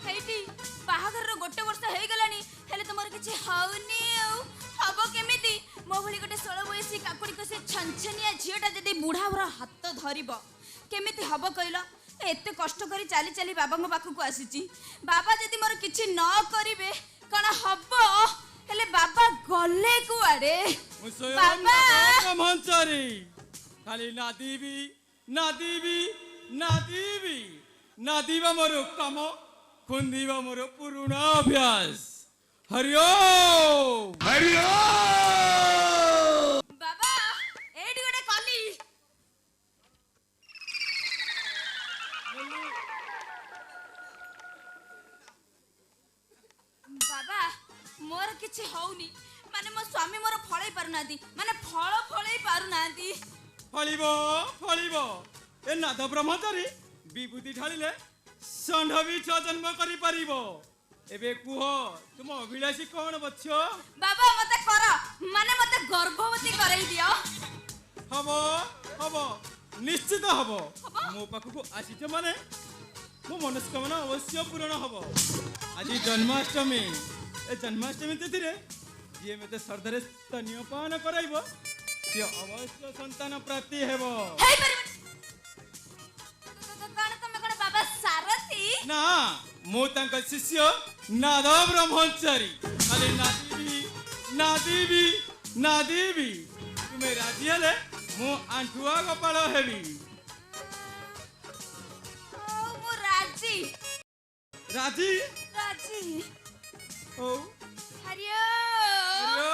ହେଇଟି ବାହାଘରର ଗୋଟେ ବର୍ଷ ହେଇଗଲାଣି ହେଲେ ତମର କିଛି ହଉନି ଆଉ ହବ କେମିତି ମୋ ଭଳି ଗୋଟେ 16 ବୟସୀ କାକୁଡି କଷି ଛନଛନିଆ ଝିଅଟା ଯଦି ବୁଢାର ହାତ ଧରିବ କେମିତି ହବ କହିଲ ଏତେ କଷ୍ଟ କରି ଚାଲି ଚାଲି ବାବାଙ୍କ ପାଖକୁ ଆସିଛି ବାବା ଯଦି ମୋର କିଛି ନ କରିବେ କଣ ହବ ହେଲେ ବାବା ଗଲେ କୁଆଡେ ବାବା ବ୍ରହ୍ମଚାରୀ ଖାଲି ନାଦିବି ନାଦିବି ନାଦିବି नादीवा मोर काम खुंदीवा मोर पुरुणा अभ्यास हरिओम हरिओम बाबा एडी गोटे कली बाबा मोर किछि होउनी माने मो स्वामी मोर फळै पारुनादी माने फळ फळै पारुनादी फळिबो ए नाद ब्रह्मचारी विभूति ढालिले षंढ भी जन्म करि परिबो एबे कुह तुम अभिलाषी कोन बच्चो बाबा मते कर माने मते गर्भवती करई दियो हबो हबो निश्चित हबो मो पाखु आसीछ माने मो मनस्कामना अवश्य पूर्ण हबो आज जन्माष्टमी ए जन्माष्टमी तिथि जे मते श्रद्धारे स्तन्यपान कराइबो से अवश्य संतान प्राप्ति हेबो हेई परिबे ना मु तांका शिष्य नाद ब्रह्मचारी खाली नादीबी नादीबी नादीबी तुम्हें राजी हेले मु आंठुआ गोपाल हेबी मु राजी राजी राजी ओ हरिओ हरिओ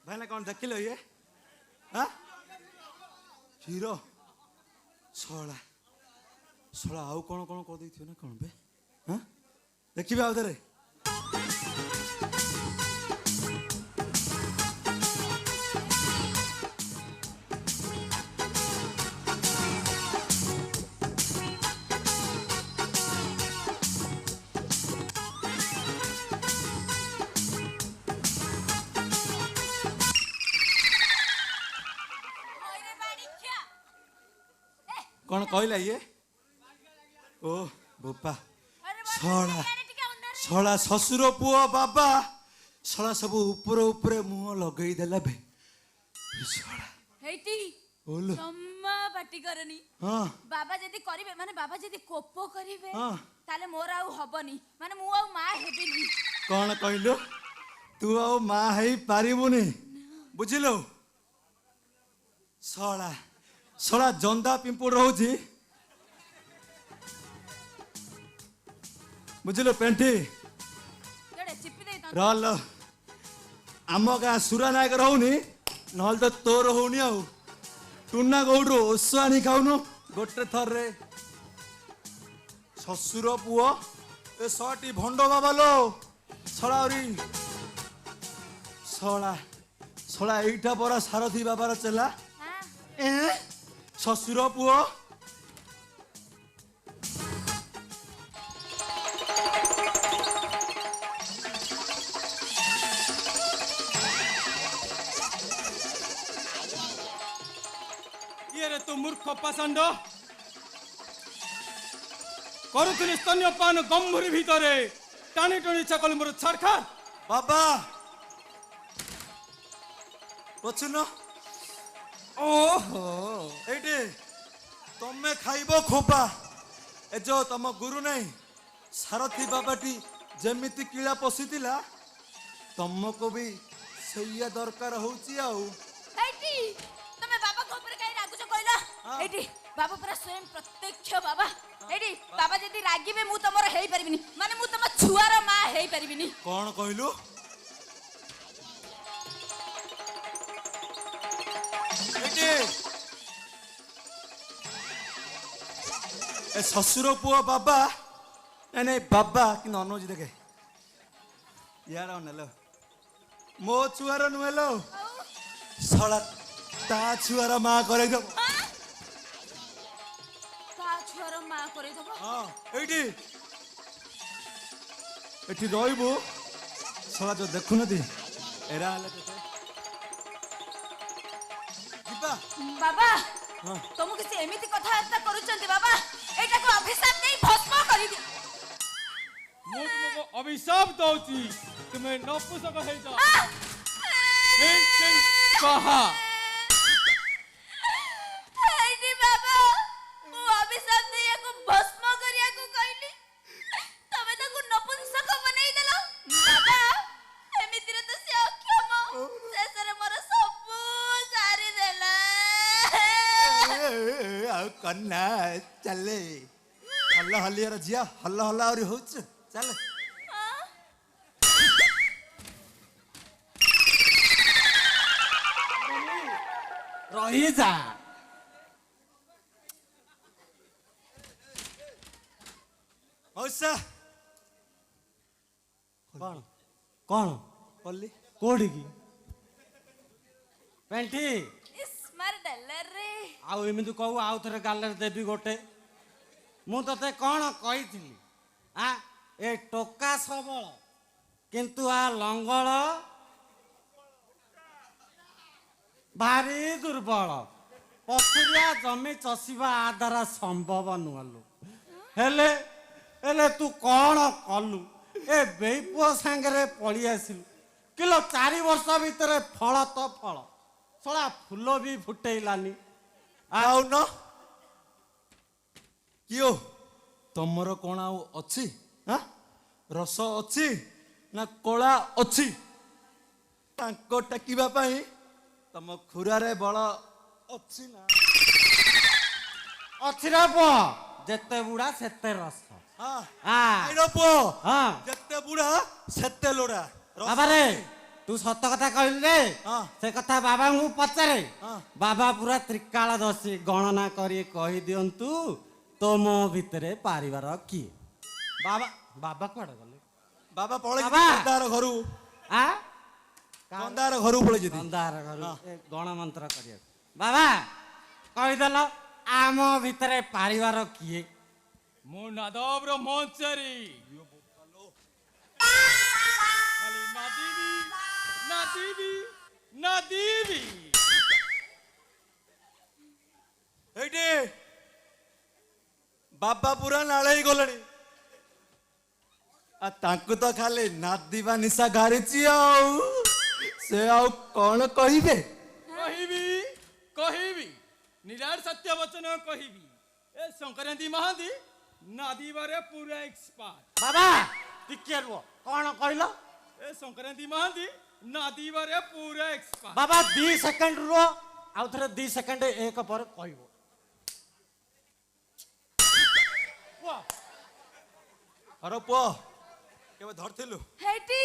भाई कौन देख लो ये हाँ हीरो छला छला आउ कौन कौन कर दी ना कौन बे हाँ देखिए आउ थे कौन कहला ये ओ बोपा छड़ा ଶଳା ଶ୍ୱଶୁର ପୁଅ ବାବା ଶଳା ସବୁ ଉପରେ ଉପରେ ମୁହଁ ଲଗେଇ ଦେଲା ବେ ଶଳା ହେଇଟି ଓଲୋ ଜମା ପାଟି କରନି। ହଁ ବାବା ଯଦି କରିବେ ମାନେ ବାବା ଯଦି କୋପ କରିବେ ହଁ। ତାହେଲେ ମୋର ଆଉ ହବନି ମାନେ ମୁଁ ଆଉ ମା ହେବିନି। କଣ କହିଲୁ ତୁ ଆଉ ମା ହେଇ ପାରିବୁନି ବୁଝିଲୁ ଶଳା ଶଳା ଜନ୍ଦା ପିମ୍ପୁଡ ରହୁଛି ବୁଝିଲୁ ପେଣ୍ଠି କେଡେ ଚିପି ଦେଇ ତନ୍ତି। ରଲ ଆମ ଗାଁ ସୁରା ନାୟକ ରହୁନି ନହେଲେ ତ ତୋର ହଉନି ଆଉ ଟୁନା ଗୌଡରୁ ଓଷ ଆଣି ଖାଉନୁ ଗୋଟେ ଥରରେ ଶ୍ୱଶୁର ପୁଅ ଏ ଶଟି ଭଣ୍ଡ ବାବା ଲୋ ଶଳା ଆହୁରି ଶଳା ଶଳା ଏଇଟା ପରା ସାରଥି ବାବାର ଚେଲା ହଁ ଶ୍ୱଶୁର ପୁଅ ଇଏରେ ତୁ ମୂର୍ଖ ପାଷାଣ୍ଡ କରୁଥିଲି ସ୍ତନ୍ୟପାନ ଗମ୍ଭୀର ଭିତରେ ଟାଣି ଟାଣି ଚାକଲି ମୋର ଛାଡ଼ଖା ବାବା ପଛୁନ ଓହୋ ଏଇଠି ତମେ ଖାଇବ ଖୋପା ଏ ଯୋ ତମ ଗୁରୁ ନାହିଁ ସାରଥି ବାବାଟି ଯେମିତି କିଳା ପଶିଥିଲା ତମକୁ ବି ସେଇଆ ଦରକାର ହଉଛି ଆଉ ହେଇଟି ତମେ ବାବାଙ୍କ ଉପରେ କାଇଁ ରାଗୁଛ କହିଲ? ହଁ। ହେଇଟି ବାବା ପୁରା ସ୍ୱୟଂ ପ୍ରତ୍ୟକ୍ଷ ବାବା। ହେଇଟି ବାବା ଯଦି ରାଗିବେ ମୁଁ ତମର ହେଇପାରିବିନି ମାନେ ମୁଁ ତମ ଛୁଆର ମା ହେଇପାରିବିନି। କଣ କହିଲୁ ଏଇଠି ଏ ଶ୍ୱଶୁର ପୁଅ ବାବା ନାଇଁ ନାଇଁ ବାବା କିନ୍ତୁ ଅନଉଛି ଦେଖେ ଇଆର ନେଲ ମୋ ଛୁଆର ନୁହେଁ ଲୋ ଶଳା ତା ଛୁଆର ମା କରେଇଦବ ତା ଛୁଆର ମା କରେଇଦବ। ହଁ ଏଇଠି ଏଠି ରହିବୁ ଶଳା ଯୋଉ ଦେଖୁନତି ଏରା ହେଲେ କେତେ ଯିବା ବାବା ହଁ ତମକୁ ସେ ଏମିତି କଥାବାର୍ତ୍ତା କରୁଛନ୍ତି ବାବା ଏଇଟାକୁ ଅଭିଶାପ ଦେଇ ଭସ୍ମ କରିଦିଅ। ମୁଁ ତୁମକୁ ଅଭିଶାପ ଦଉଛି ତୁମେ ନପୁସକ ହେଇଯାଅ କହା ହେଇଟି ବାବା ମୁଁ ଅଭିଶାପ ଦେଇ ୟାକୁ ଭସ୍ମ କରିବାକୁ କହିଲି ତମେ ତାକୁ ନପୁଂସକ ବନେଇଦେଲ ବାବା ଏମିତିରେ ତ ସେ ଅକ୍ଷମ ଶେଷରେ ମୋର ସବୁ ସାରିଦେଲା। ଆଉ କନ୍ନା ଚାଲେ ହଲ ହଲିଆର ଝିଅ ହଲ ହଲ ଆହୁରି ହଉଛୁ ଚାଲେ ରହିଯା ମଉସା କଣ କଣ କଲି କୋଉଠିକି ପେଣ୍ଠି ଇସ୍ ମାର ଡଲରେ ଆଉ ଏମିତି କହୁ ଆଉ ଥରେ ଗାଲରେ ଦେବି ଗୋଟେ ମୁଁ ତତେ କଣ କହିଥିଲି ଆ ଏ ଟୋକା ସବଳ କିନ୍ତୁ ଆ ଲଙ୍ଗଳ ଭାରି ଦୁର୍ବଳ ପଥୁରିଆ ଜମି ଚଷିବା ଆ ଦ୍ୱାରା ସମ୍ଭବ ନୁହଲୁ ହେଲେ ହେଲେ ତୁ କଣ କଲୁ ଏ ବେଇ ପୁଅ ସାଙ୍ଗରେ ପଳେଇ ଆସିଲୁ କିଲୋ 4 ବର୍ଷ ଭିତରେ ଫଳ ତ ଫଳ ଶଳା ଫୁଲ ବି ଫୁଟେଇଲାନି ଆଉ ନ କିଓ ତମର କଣ ଆଉ ଅଛି ଆଁ ରସ ଅଛି ନା କଳା ଅଛି ତାଙ୍କ ଟେକିବା ପାଇଁ ତମ ଖୁରାରେ ବଳ ଅଛି ନା ଅଛି ରେ ପୁଅ ଯେତେ ବୁଢା ସେତେ ରସ ହଁ ଆ ଆଇର ପୁଅ ହଁ ଯେତେ ବୁଢା ସେତେ ଲୋଡା ରସ ବାବାରେ ଅଛି। ତୁ ସତ କଥା କହିଲୁ ରେ ହଁ। ସେ କଥା ବାବାଙ୍କୁ ପଚାରେ ହଁ। ବାବା ପୁରା ତ୍ରିକାଳଦର୍ଶୀ ଗଣନା କରି କହିଦିଅନ୍ତୁ ତୋମ ଭିତରେ ପାରିବାର କିଏ ବାବା ବାବା କୁଆଡେ ଗଲେ ବାବା ପଳେଇ ବାବା। ଗନ୍ଧାର ଘରୁ ଆ ଗନ୍ଧାର ଘରୁ ପଳେଇ ଯିବି ଅନ୍ଧାର ଘରୁ ଏ ଗଣମନ୍ତ୍ର କରିବାକୁ ବାବା କହିଦେଲ ଆମ ଭିତରେ ପାରିବାର କିଏ ମୁଁ ନାଦବର ମଞ୍ଚରୀ ଖାଲି ନାଦିବି ନାଦିବି ନାଦିବି ଏଇଠି ବାବା ପୁରା ନାଳେଇ ଗଲେଣି आ तांकु तो खाली नादिबा निशा घारिची आउ से आउ कौन कहिबे କହିବି ନିରାଟ ସତ୍ୟ ବଚନ କହିବି ଏ ସଂକ୍ରାନ୍ତି ମହାନ୍ତି ନାଦିବାରେ ପୁରା ଏକ୍ସପର୍ଟ ବାବା ଟିକେ ରୁହ କଣ କହିଲ ଏ ସଂକ୍ରାନ୍ତି ମହାନ୍ତି ନାଦିବାରେ ପୁରା ଏକ୍ସପର୍ଟ ବାବା 2 ସେକେଣ୍ଡ ରୁହ ଆଉ ଥରେ 2 ସେକେଣ୍ଡ ଏକ ପରେ କହିବ अरे पुओ केबे धरथिलु ହେଇଟି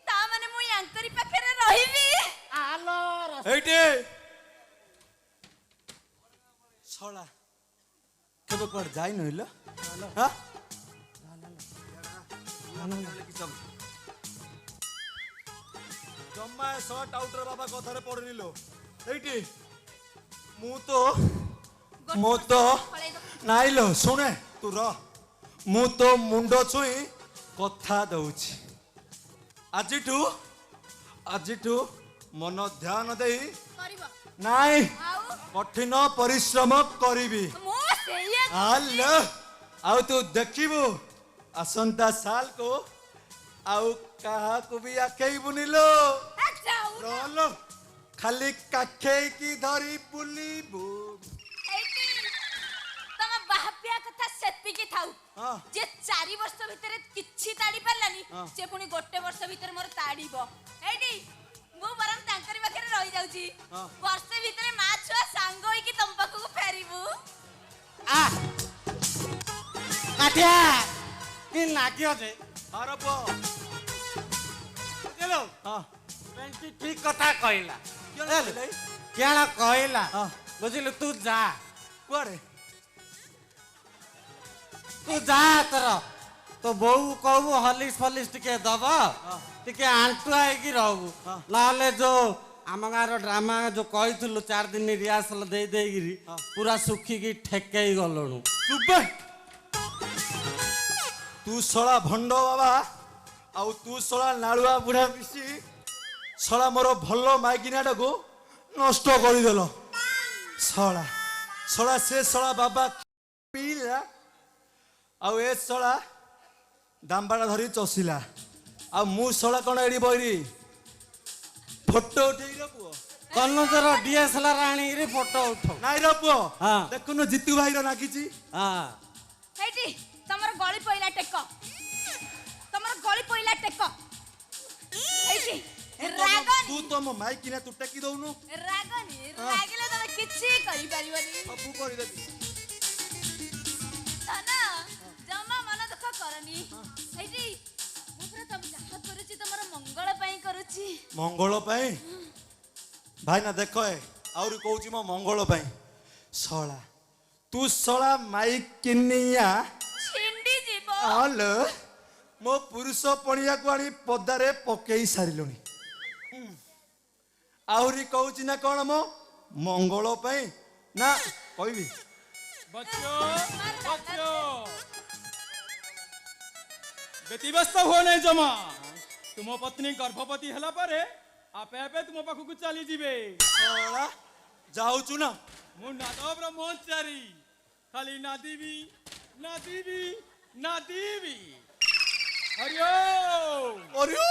ତା ମାନେ ମୁଁ ୟାଙ୍କରି ପାଖରେ ରହିବି ଆଲୋ एइटे छला केबे कोड जाई नहिलो हां जम्मा शॉट आउटर बाबा कथारे पड़निलो एइटे मु तो नाइलो सुने तू रह मु तो मुंड छुई कथा दउछि आजिठू मन ध्यान देई କରିବ नाई ଆଉ कठिन परिश्रम करिबी ମୁଁ ସେଇଆ हालो आउ तू देखिबू आसंता साल को आउ कहा को भी आकेई बुनिलो ଯାଉ रहलो खाली काखेई की धरी बुलीबू ହେଇଟି ତମ ବାହାପିଆ କଥା ସେତିକି ଥାଉ हां ଯେ 4 ବର୍ଷ ଭିତରେ କିଛି ତାଡି ପାରିଲାନି ହଁ। ସେ ପୁଣି ଗୋଟେ ବର୍ଷ ଭିତରେ ମୋର ତାଡିବ ହେଇଟି ମୁଁ ବରଂ ତାଙ୍କରି ପାଖରେ ରହି ଯାଉଛି ହଁ। ବର୍ଷେ ଭିତରେ ମା ଛୁଆ ସାଙ୍ଗ ହେଇକି ତମ ପାଖକୁ ଫେରିବୁ आ काठिया कि नागियो जे आरब चलो हां पेंटी ठीक कथा कहला कहले? क्या कहला हाँ। बुझिलु तू जा कुआरे तू जा तर तो बोऊ कहू हलिस फलिस टिके दब टिके आंटुआ ହେଇକି रहू हाँ। नहले जो आम गाँव ड्रामा जो कहलु 4 दिन रिहर्सल दे देगिरी पूरा सुखिकी ठेकेई गलणु चुप तू सला भंड बाबा आउ तू सला नालुआ बुढ़ा मिसी सला मोर भलो माइकिनाटा को नष्ट करि देलो सला सला से सला बाबा पीला आउ ए सला दाम्बाड़ा धरी चसिला आ मु सला कोन एडी बइरी फोटो उठेई रे पुओ कन्नजर डीएसएलआर आनी फोटो उठो नाइ रे पुओ हाँ। देखुनो जितू भाई रो नागिची हाँ ହେଇଟି ତମର ଗଳି ପଇଲା ଟେକ ତମର ଗଳି ପଇଲା ଟେକ ହେଇଟି ରାଗନି तू तो मो माइकिना तू टेकी दउनु ରାଗନି ରାଗିଲେ ତମେ କିଛି କରିପାରିବନି ସବୁ କରିଦେବି ନା ଜମା ମନ ଦୁଃଖ କରନି ହେଇଟି ମୁଁ ପୁରା ତମ ଯାହା କରୁଛି ତମର ମଙ୍ଗଳ ପାଇଁ କରୁଛି मंगल पाई भाई ना देखो ए आउरी कहूची मो मंगल पाई सला तू सला माइकिनिया छिंडी जीव आल मो पुरुष पणिया को आनी पदारे पकेई सारिलुनी आउरी कहूची ना कोन मो मंगल पाई ना कहबी बच्चों व्यतिव्यस्त हुआ नहीं जमा तुम पत्नी गर्भवती हला पारे आपे आपे तुम पाखु चली जीवे सला जाउचु ना मु नादव ब्रह्मचारी खाली नादीबी नादीबी नादीबी हरिओ ओरियो